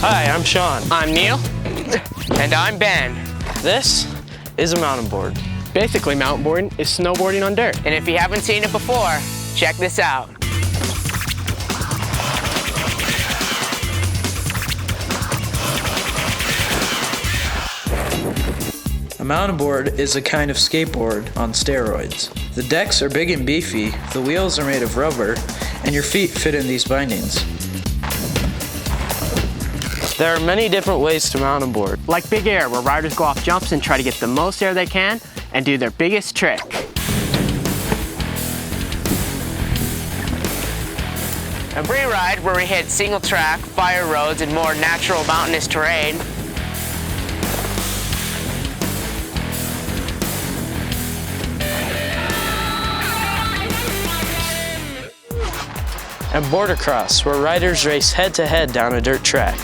Hi, I'm Sean. I'm Neil. And I'm Ben. This is a mountain board. Basically, mountain boarding is snowboarding on dirt. And if you haven't seen it before, check this out. A mountain board is a kind of skateboard on steroids. The decks are big and beefy, the wheels are made of rubber, and your feet fit in these bindings. There are many different ways to mountain board. Like big air, where riders go off jumps and try to get the most air they can and do their biggest trick. A free ride where we hit single track, fire roads, and more natural mountainous terrain. And border cross, where riders race head-to-head down a dirt track.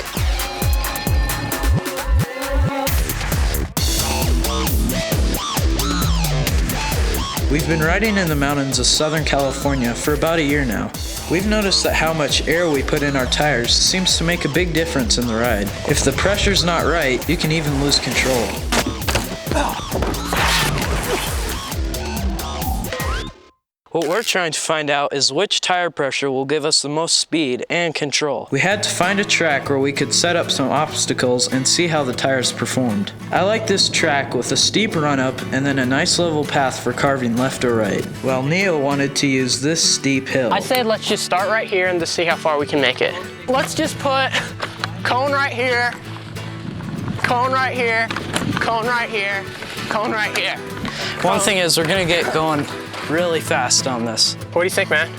We've been riding in the mountains of Southern California for about a year now. We've noticed that how much air we put in our tires seems to make a big difference in the ride. If the pressure's not right, you can even lose control. What we're trying to find out is which tire pressure will give us the most speed and control. We had to find a track where we could set up some obstacles and see how the tires performed. I like this track with a steep run-up and then a nice level path for carving left or right, while Neil wanted to use this steep hill. I say let's just start right here and just see how far we can make it. Let's just put cone right here, cone right here, cone right here, cone right here. One thing is we're gonna get going really fast on this. What do you think, man?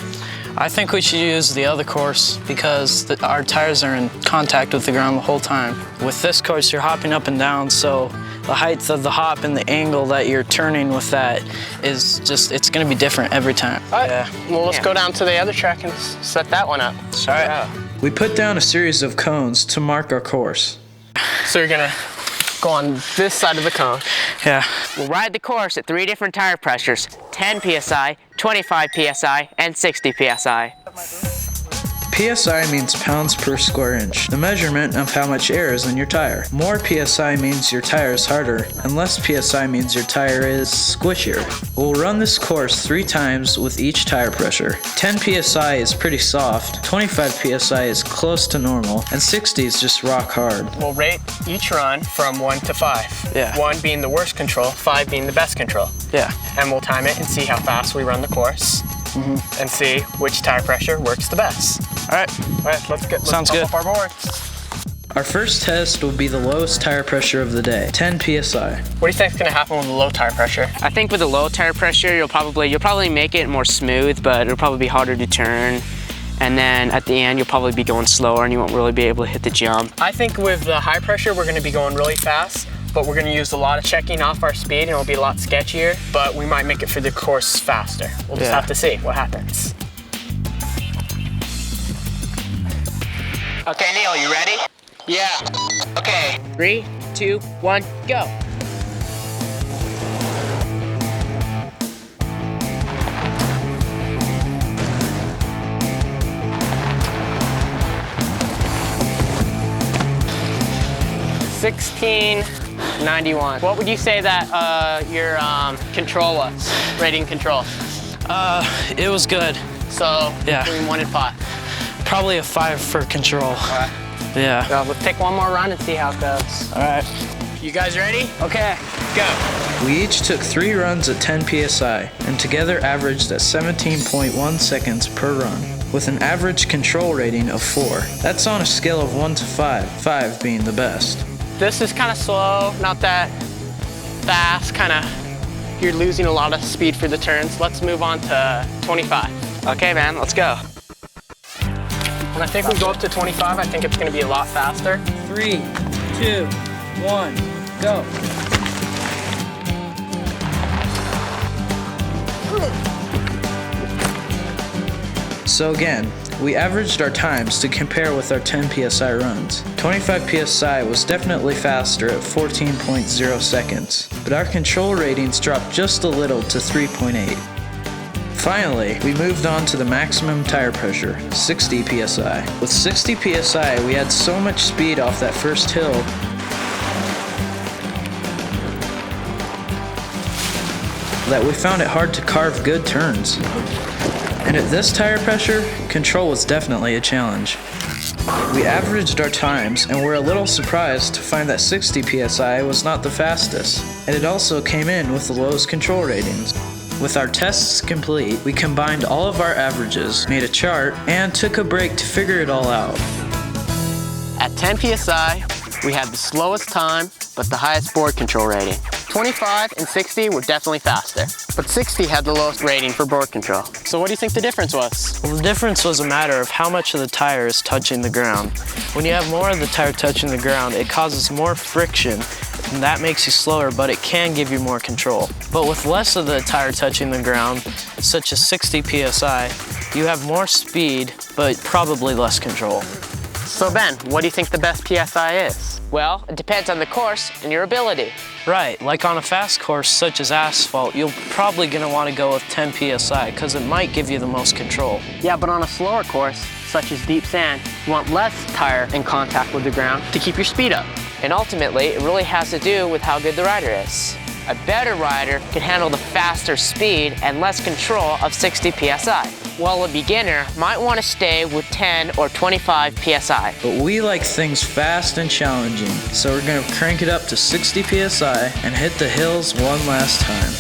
I think we should use the other course because our tires are in contact with the ground the whole time. With this course, you're hopping up and down, so the height of the hop and the angle that you're turning with that is just, it's gonna be different every time. All right. Yeah. Well, let's go down to the other track and set that one up. All right. We put down a series of cones to mark our course. So you're gonna go on this side of the cone. Yeah. We'll ride the course at 3 different tire pressures: 10 PSI, 25 PSI, and 60 PSI. PSI means pounds per square inch, the measurement of how much air is in your tire. More PSI means your tire is harder, and less PSI means your tire is squishier. We'll run this course 3 times with each tire pressure. 10 PSI is pretty soft, 25 PSI is close to normal, and 60 is just rock hard. We'll rate each run from 1 to 5. Yeah. 1 being the worst control, 5 being the best control. Yeah. And we'll time it and see how fast we run the course. And see which tire pressure works the best. All right. All right, let's Sounds pump good. up our boards. Our first test will be the lowest tire pressure of the day, 10 PSI. What do you think is going to happen with the low tire pressure? I think with the low tire pressure, you'll probably make it more smooth, but it'll probably be harder to turn. And then at the end, you'll probably be going slower and you won't really be able to hit the jump. I think with the high pressure, we're going to be going really fast, but we're going to use a lot of checking off our speed and it'll be a lot sketchier, but we might make it through the course faster. We'll just have to see what happens. Okay, Neil, you ready? Yeah. Okay, 3, 2, 1, go. $16.91. What would you say that your control was? Rating control. It was good. So Yeah. between 1 and 5. Probably a 5 for control. All right. Yeah. So let's take one more run and see how it goes. All right. You guys ready? Okay. Go. We each took 3 runs at 10 PSI, and together averaged at 17.1 seconds per run, with an average control rating of 4. That's on a scale of 1 to 5, 5 being the best. This is kind of slow, not that fast, you're losing a lot of speed for the turns. Let's move on to 25. Okay, man, let's go. When I think we go up to 25, I think it's gonna be a lot faster. 3, 2, 1, go. So again, we averaged our times to compare with our 10 PSI runs. 25 PSI was definitely faster at 14.0 seconds, but our control ratings dropped just a little to 3.8. Finally, we moved on to the maximum tire pressure, 60 psi. With 60 psi, we had so much speed off that first hill that we found it hard to carve good turns. And at this tire pressure, control was definitely a challenge. We averaged our times and were a little surprised to find that 60 psi was not the fastest, and it also came in with the lowest control ratings. With our tests complete, we combined all of our averages, made a chart, and took a break to figure it all out. At 10 psi, we had the slowest time, but the highest board control rating. 25 and 60 were definitely faster, but 60 had the lowest rating for board control. So what do you think the difference was? Well, the difference was a matter of how much of the tire is touching the ground. When you have more of the tire touching the ground, it causes more friction, and that makes you slower, but it can give you more control. But with less of the tire touching the ground, such as 60 psi, you have more speed, but probably less control. So Ben, what do you think the best PSI is? Well, it depends on the course and your ability. Right, like on a fast course such as asphalt, you're probably gonna wanna go with 10 psi because it might give you the most control. Yeah, but on a slower course, such as deep sand, you want less tire in contact with the ground to keep your speed up. And ultimately, it really has to do with how good the rider is. A better rider can handle the faster speed and less control of 60 psi, while a beginner might want to stay with 10 or 25 psi. But we like things fast and challenging, so we're gonna crank it up to 60 psi and hit the hills one last time.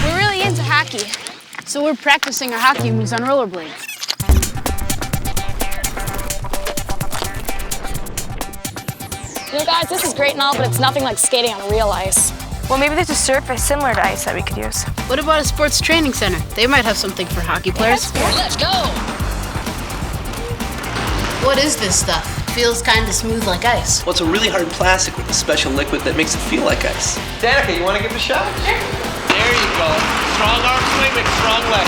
We're really into hockey, so we're practicing our hockey moves on rollerblades. You know, guys, this is great and all, but it's nothing like skating on real ice. Well, maybe there's a surface similar to ice that we could use. What about a sports training center? They might have something for hockey players. Let's go! What is this stuff? Feels kind of smooth like ice. Well, it's a really hard plastic with a special liquid that makes it feel like ice. Danica, you want to give it a shot? Sure. There you go. Strong arm swing, make strong leg.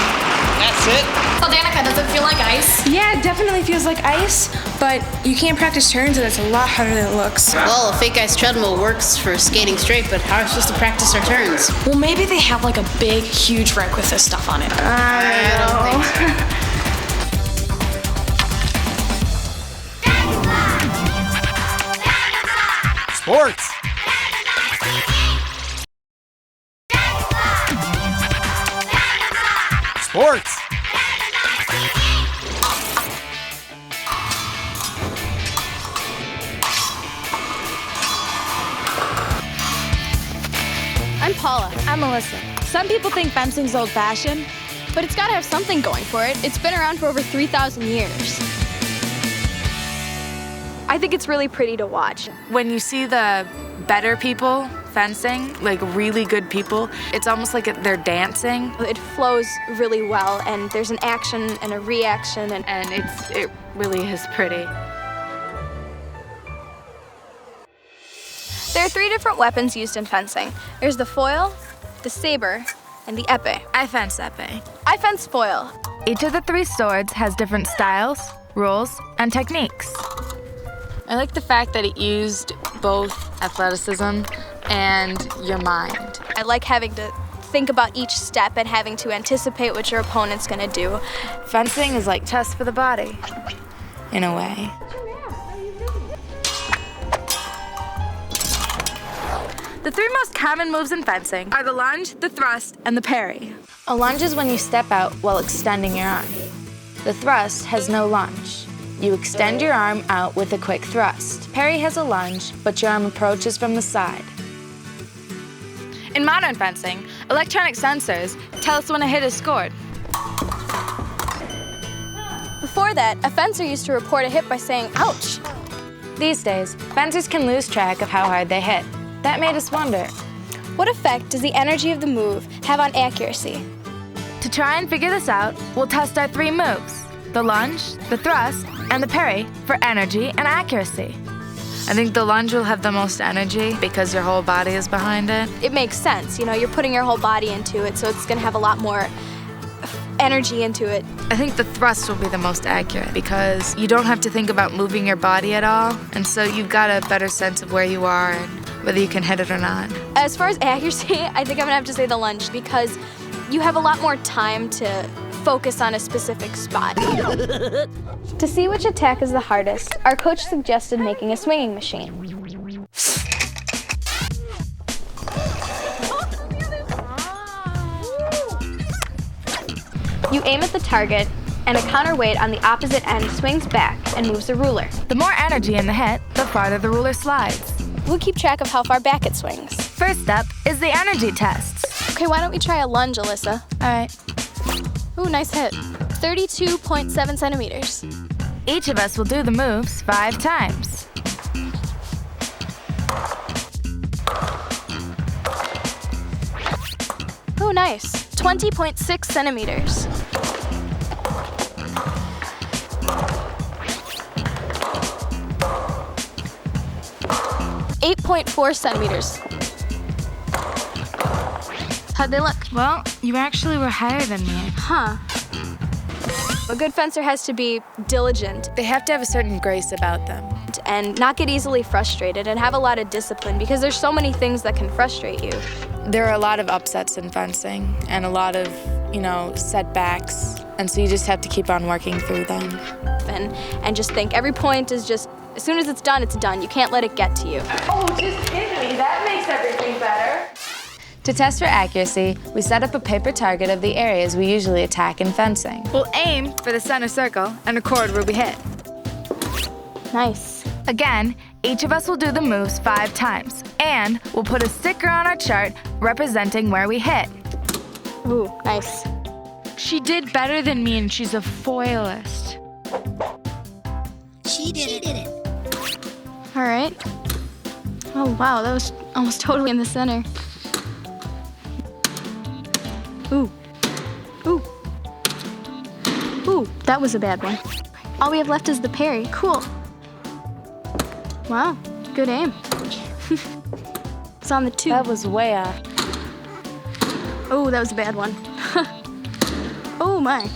That's it. So, Danica, does it feel like ice? Yeah, it definitely feels like ice, but you can't practice turns and it's a lot harder than it looks. Well, a fake ice treadmill works for skating straight, but how are we supposed to practice our turns? Well, maybe they have like a big, huge rink with this stuff on it. I don't think so. Sports. Sports. I'm Paula. I'm Melissa. Some people think fencing's old-fashioned, but it's got to have something going for it. It's been around for over 3,000 years. I think it's really pretty to watch. When you see the better people fencing, like really good people, it's almost like they're dancing. It flows really well, and there's an action and a reaction, and it really is pretty. There are 3 different weapons used in fencing. There's the foil, the saber, and the épée. I fence épée. I fence foil. Each of the 3 swords has different styles, rules, and techniques. I like the fact that it used both athleticism and your mind. I like having to think about each step and having to anticipate what your opponent's gonna do. Fencing is like chess for the body, in a way. The 3 most common moves in fencing are the lunge, the thrust, and the parry. A lunge is when you step out while extending your arm. The thrust has no lunge. You extend your arm out with a quick thrust. Parry has a lunge, but your arm approaches from the side. In modern fencing, electronic sensors tell us when a hit is scored. Before that, a fencer used to report a hit by saying, ouch. These days, fencers can lose track of how hard they hit. That made us wonder, what effect does the energy of the move have on accuracy? to try and figure this out, we'll test our 3 moves: the lunge, the thrust, and the parry for energy and accuracy. I think the lunge will have the most energy because your whole body is behind it. It makes sense. You know, you're putting your whole body into it, so it's going to have a lot more energy into it. I think the thrust will be the most accurate because you don't have to think about moving your body at all, and so you've got a better sense of where you are and whether you can hit it or not. As far as accuracy, I think I'm gonna have to say the lunge because you have a lot more time to focus on a specific spot. To see which attack is the hardest, our coach suggested making a swinging machine. You aim at the target, and a counterweight on the opposite end swings back and moves the ruler. The more energy in the hit, the farther the ruler slides. We'll keep track of how far back it swings. First up is the energy tests. Okay, why don't we try a lunge, Alyssa? All right. Ooh, nice hit. 32.7 centimeters. Each of us will do the moves 5 times. Oh, nice. 20.6 centimeters. .4 centimeters. How'd they look? Well, you actually were higher than me. Huh. A good fencer has to be diligent. They have to have a certain grace about them. And not get easily frustrated and have a lot of discipline because there's so many things that can frustrate you. There are a lot of upsets in fencing and a lot of, setbacks. And so you just have to keep on working through them. And just think every point is just, as soon as it's done, it's done. You can't let it get to you. Oh, just hit me. That makes everything better. To test for accuracy, we set up a paper target of the areas we usually attack in fencing. We'll aim for the center circle and record where we hit. Nice. Again, each of us will do the moves 5 times, and we'll put a sticker on our chart representing where we hit. Ooh, nice. She did better than me, and she's a foilist. She did it. All right. Oh, wow, that was almost totally in the center. Ooh. Ooh. Ooh, that was a bad one. All we have left is the parry. Cool. Wow, good aim. It's on the 2. That was way off. Oh, that was a bad one. Oh my,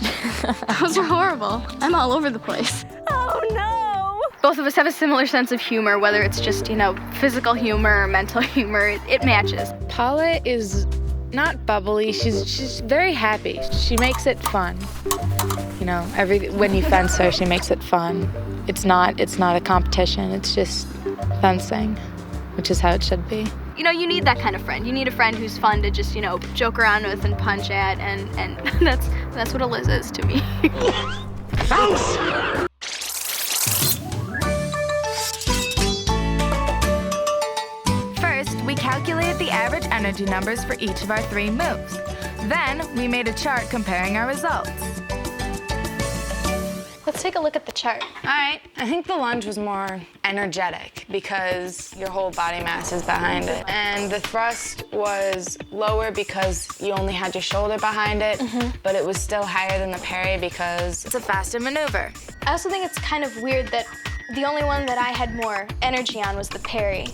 those are horrible. I'm all over the place. Oh no! Both of us have a similar sense of humor, whether it's just, physical humor or mental humor, it matches. Paula is not bubbly, she's very happy. She makes it fun. When you fence her, she makes it fun. It's not a competition, it's just fencing, which is how it should be. You need that kind of friend. You need a friend who's fun to just, joke around with and punch at, and that's what Alyssa is to me. Thanks! First, we calculated the average energy numbers for each of our 3 moves. Then, we made a chart comparing our results. Let's take a look at the chart. All right, I think the lunge was more energetic because your whole body mass is behind it. And the thrust was lower because you only had your shoulder behind it, but it was still higher than the parry because it's a faster maneuver. I also think it's kind of weird that the only one that I had more energy on was the parry.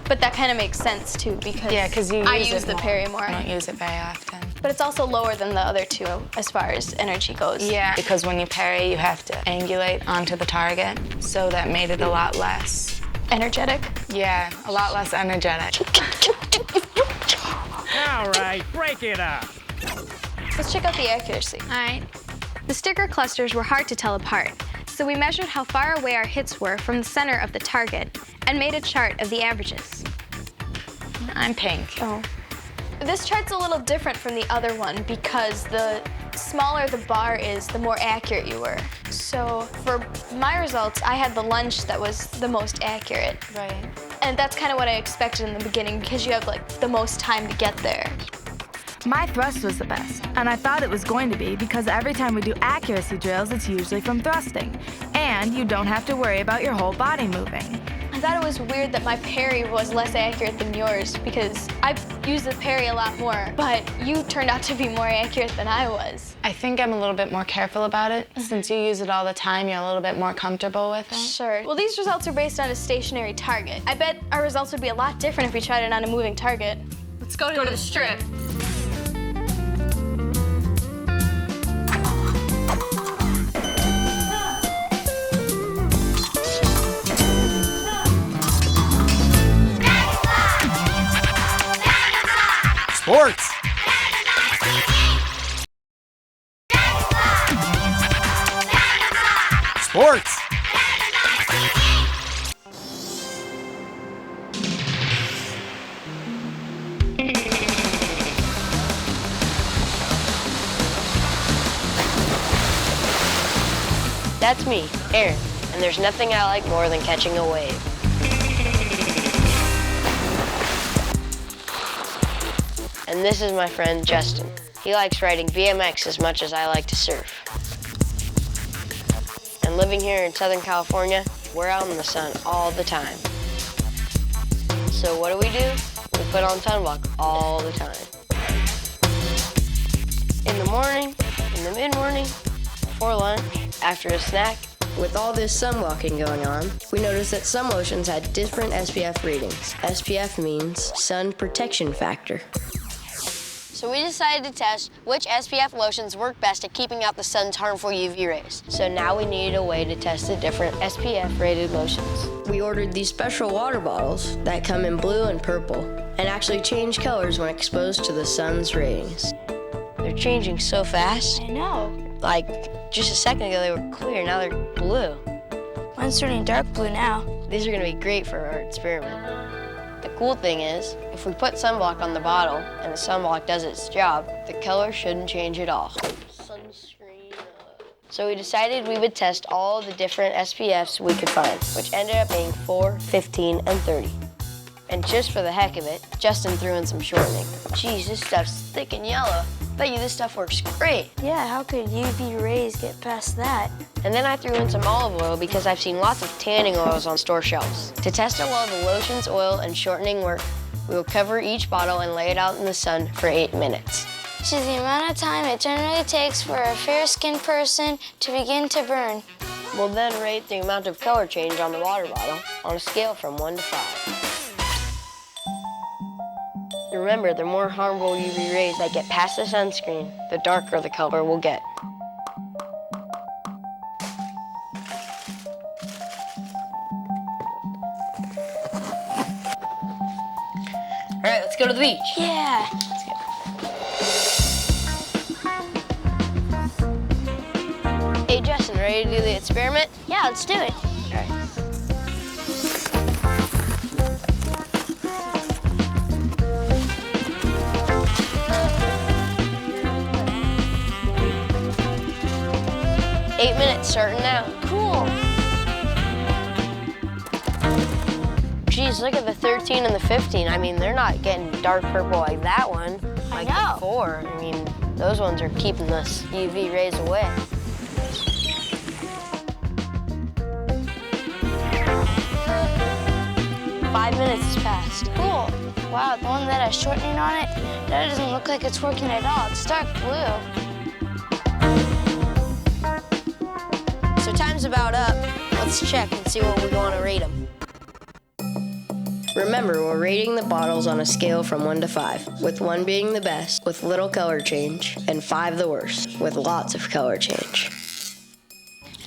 But that kind of makes sense too because I use the parry more. I don't use it very often. But it's also lower than the other 2 as far as energy goes. Yeah, because when you parry, you have to angulate onto the target, so that made it a lot less energetic. Yeah, a lot less energetic. All right, break it up. Let's check out the accuracy. All right. The sticker clusters were hard to tell apart, so we measured how far away our hits were from the center of the target and made a chart of the averages. I'm pink. Oh. This chart's a little different from the other one because the smaller the bar is, the more accurate you were. So for my results, I had the lunge that was the most accurate. Right. And that's kind of what I expected in the beginning because you have the most time to get there. My thrust was the best, and I thought it was going to be because every time we do accuracy drills, it's usually from thrusting. And you don't have to worry about your whole body moving. I thought it was weird that my parry was less accurate than yours because I use the parry a lot more, but you turned out to be more accurate than I was. I think I'm a little bit more careful about it. Since you use it all the time, you're a little bit more comfortable with it. Sure. Well, these results are based on a stationary target. I bet our results would be a lot different if we tried it on a moving target. Let's go to the strip. Sports. Sports. That's me, Aaron, and there's nothing I like more than catching a wave. And this is my friend Justin. He likes riding BMX as much as I like to surf. And living here in Southern California, we're out in the sun all the time. So what do? We put on sunblock all the time. In the morning, in the mid-morning, before lunch, after a snack. With all this sunblocking going on, we noticed that some lotions had different SPF readings. SPF means sun protection factor. So we decided to test which SPF lotions work best at keeping out the sun's harmful UV rays. So now we needed a way to test the different SPF rated lotions. We ordered these special water bottles that come in blue and purple and actually change colors when exposed to the sun's ratings. They're changing so fast. I know. Like, just a second ago they were clear, now they're blue. Mine's turning dark blue now. These are gonna be great for our experiment. The cool thing is, if we put sunblock on the bottle and the sunblock does its job, the color shouldn't change at all. Sunscreen. So we decided we would test all the different SPFs we could find, which ended up being 4, 15, and 30. And just for the heck of it, Justin threw in some shortening. Geez, this stuff's thick and yellow. Bet you this stuff works great. Yeah, how could UV rays get past that? And then I threw in some olive oil because I've seen lots of tanning oils on store shelves. To test how well the lotions, oil, and shortening work, we will cover each bottle and lay it out in the sun for 8 minutes. Which is the amount of time it generally takes for a fair-skinned person to begin to burn. We'll then rate the amount of color change on the water bottle on a scale from 1 to 5. Remember, the more harmful UV rays that get past the sunscreen, the darker the color will get. All right, let's go to the beach. Yeah. Let's go. Hey, Justin, ready to do the experiment? Yeah, let's do it. All right. 8 minutes starting now. Cool. Geez, look at the 13 and the 15. I mean, they're not getting dark purple like that one. I Like know. the 4. I mean, those ones are keeping the UV rays away. Five minutes has passed. Cool. Wow, the one that has shortening on it, that doesn't look like it's working at all. It's dark blue. So time's about up. Let's check and see what we want to rate them. Remember, we're rating the bottles on a scale from 1 to 5, with 1 being the best, with little color change, and 5 the worst, with lots of color change.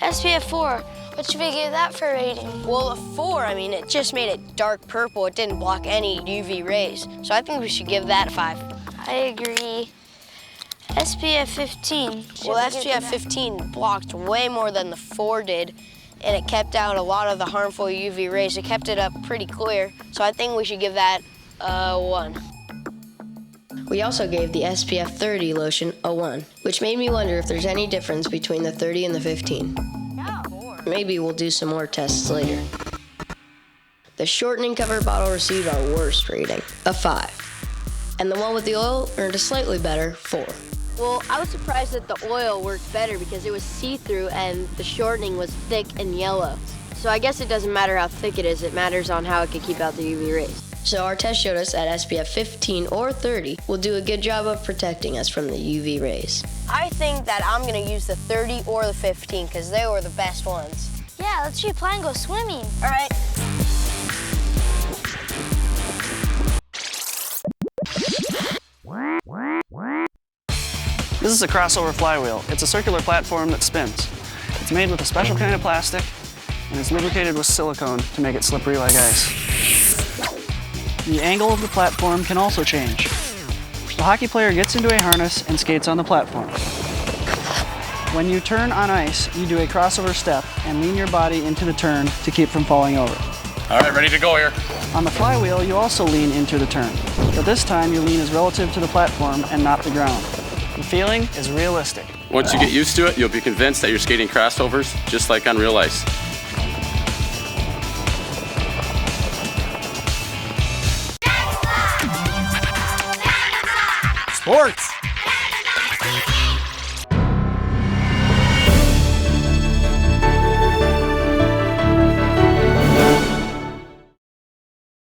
SPF 4, what should we give that for rating? Well, a 4, I mean, it just made it dark purple. It didn't block any UV rays. So I think we should give that a 5. I agree. SPF 15. Well, SPF 15 blocked way more than the 4 did, and it kept out a lot of the harmful UV rays. It kept it up pretty clear, so I think we should give that a 1. We also gave the SPF 30 lotion a 1, which made me wonder if there's any difference between the 30 and the 15. No. Maybe we'll do some more tests later. The shortening cover bottle received our worst rating, a 5. And the one with the oil earned a slightly better 4. Well, I was surprised that the oil worked better because it was see-through and the shortening was thick and yellow. So I guess it doesn't matter how thick it is, it matters on how it can keep out the UV rays. So our test showed us that SPF 15 or 30 will do a good job of protecting us from the UV rays. I think that I'm gonna use the 30 or the 15 because they were the best ones. Yeah, let's replan and go swimming. All right. This is a crossover flywheel. It's a circular platform that spins. It's made with a special kind of plastic, and it's lubricated with silicone to make it slippery like ice. The angle of the platform can also change. The hockey player gets into a harness and skates on the platform. When you turn on ice, you do a crossover step and lean your body into the turn to keep from falling over. All right, ready to go here. On the flywheel, you also lean into the turn, but this time your lean is relative to the platform and not the ground. The feeling is realistic. Once you get used to it, you'll be convinced that you're skating crossovers just like on real ice. Sports.